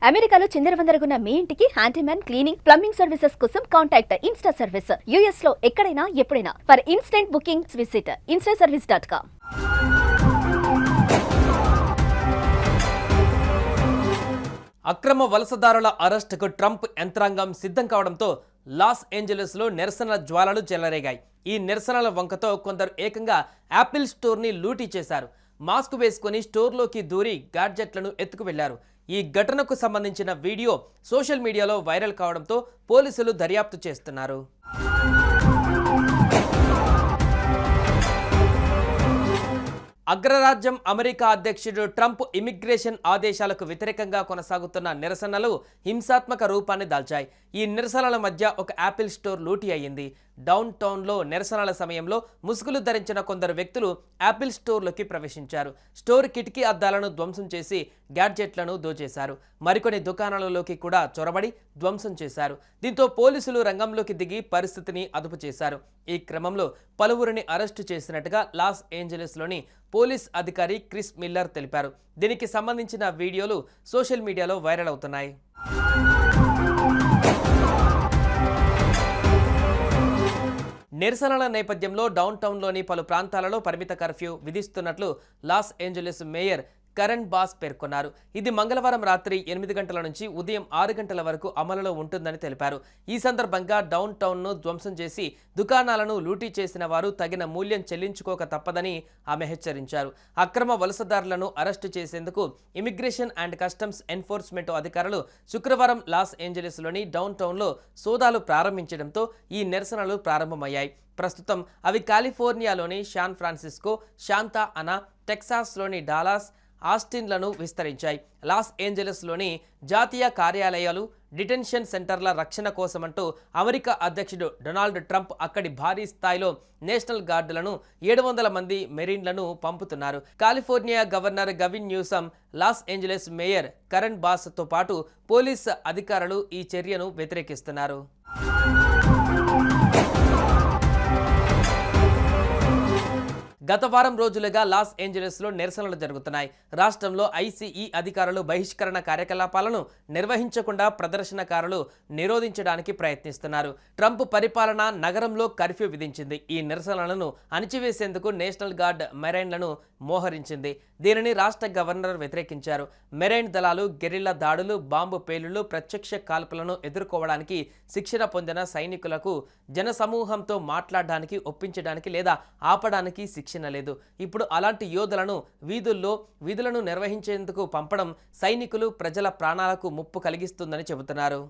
అమెరికాలో చిందరవందరగున్న మీ ఇంటికి handyman, cleaning, plumbing services కోసం కాంటాక్ట్ ఇన్స్టా సర్వీస్. యూఎస్ లో ఎక్కడైనా ఎప్పుడైనా. For instant bookings visit instaservice.com. అక్రమ వలసదారుల అరెస్టుకు ట్రంప్ యంత్రాంగం సిద్ధం కావడంతో లాస్ ఏంజలస్లో నిరసనల జ్వాలలు చెలరేగాయి. ఈ నిరసనల వంకతో కొందరు ఏకంగా యాపిల్ స్టోర్ని లూటీ చేశారు. మాస్క్ వేసుకుని స్టోర్లోకి దూరి గాడ్జెట్లను ఎత్తుకు వెళ్లారు. ఈ ఘటనకు సంబంధించిన వీడియో సోషల్ మీడియాలో వైరల్ కావడంతో పోలీసులు దర్యాప్తు చేస్తున్నారు. అగ్రరాజ్యం అమెరికా అధ్యక్షుడు ట్రంప్ ఇమిగ్రేషన్ ఆదేశాలకు వ్యతిరేకంగా కొనసాగుతున్న నిరసనలు హింసాత్మక రూపాన్ని దాల్చాయి. ఈ నిరసనల మధ్య ఒక యాపిల్ స్టోర్ లూటీ అయ్యింది. డౌన్ టౌన్లో నిరసనల సమయంలో ముసుగులు ధరించిన కొందరు వ్యక్తులు యాపిల్ స్టోర్లోకి ప్రవేశించారు. స్టోర్ కిటికీ అద్దాలను ధ్వంసం చేసి గ్యాడ్జెట్లను దోచేశారు. మరికొన్ని దుకాణాలలోకి కూడా చొరబడి ధ్వంసం చేశారు. దీంతో పోలీసులు రంగంలోకి దిగి పరిస్థితిని అదుపు చేశారు. ఈ క్రమంలో పలువురిని అరెస్టు చేసినట్టుగా లాస్ ఏంజలస్లోని పోలీస్ అధికారి క్రిస్ మిల్లర్ తెలిపారు. దీనికి సంబంధించిన వీడియోలు సోషల్ మీడియాలో వైరల్ అవుతున్నాయి. నిరసనల నేపథ్యంలో డౌన్ టౌన్లోని పలు ప్రాంతాలలో పరిమిత కర్ఫ్యూ విధిస్తున్నట్లు Los Angeles mayor Karen Bass పేర్కొన్నారు. ఇది మంగళవారం రాత్రి 8 గంటల నుంచి ఉదయం 6 గంటల వరకు అమలులో ఉంటుందని తెలిపారు. ఈ సందర్భంగా డౌన్ టౌన్ను ధ్వంసం చేసి దుకాణాలను లూటీ చేసిన వారు తగిన మూల్యం చెల్లించుకోక తప్పదని ఆమె హెచ్చరించారు. అక్రమ వలసదారులను అరెస్టు చేసేందుకు ఇమిగ్రేషన్ అండ్ కస్టమ్స్ ఎన్ఫోర్స్మెంట్ అధికారులు శుక్రవారం లాస్ ఏంజలస్లోని డౌన్ టౌన్లో సోదాలు ప్రారంభించడంతో ఈ నిరసనలు ప్రారంభమయ్యాయి. ప్రస్తుతం అవి కాలిఫోర్నియాలోని శాన్ ఫ్రాన్సిస్కో, శాంతా అనా, టెక్సాస్లోని డాలాస్, ఆస్టిన్లను విస్తరించాయి. లాస్ ఏంజలస్లోని జాతీయ కార్యాలయాలు, డిటెన్షన్ సెంటర్ల రక్షణ కోసమంటూ అమెరికా అధ్యక్షుడు డొనాల్డ్ ట్రంప్ అక్కడి భారీ స్థాయిలో నేషనల్ గార్డులను 700 మంది మెరీన్లను పంపుతున్నారు. California governor Gavin Newsom, Los Angeles mayor Karen బాస్తో పాటు పోలీస్ అధికారులు ఈ చర్యను వ్యతిరేకిస్తున్నారు. గత వారం రోజులుగా లాస్ ఏంజలస్లో నిరసనలు జరుగుతున్నాయి. రాష్ట్రంలో ఐసీఈ అధికారులు బహిష్కరణ కార్యకలాపాలను నిర్వహించకుండా ప్రదర్శనకారులు నిరోధించడానికి ప్రయత్నిస్తున్నారు. ట్రంప్ పరిపాలన నగరంలో కర్ఫ్యూ విధించింది. ఈ నిరసనలను అణిచివేసేందుకు నేషనల్ గార్డ్ మెరైన్లను మోహరించింది. దీనిని రాష్ట్ర గవర్నర్ వ్యతిరేకించారు. మెరైన్ దళాలు గెరిల్లా దాడులు, బాంబు పేలుళ్లు, ప్రత్యక్ష కాల్పులను ఎదుర్కోవడానికి శిక్షణ పొందిన సైనికులకు జనసమూహంతో మాట్లాడడానికి, ఒప్పించడానికి లేదా ఆపడానికి శిక్షణ లేదు. ఇప్పుడు అలాంటి యోధులను విధులను నిర్వహించేందుకు పంపడం సైనికులు, ప్రజల ప్రాణాలకు ముప్పు కలిగిస్తుందని చెబుతున్నారు.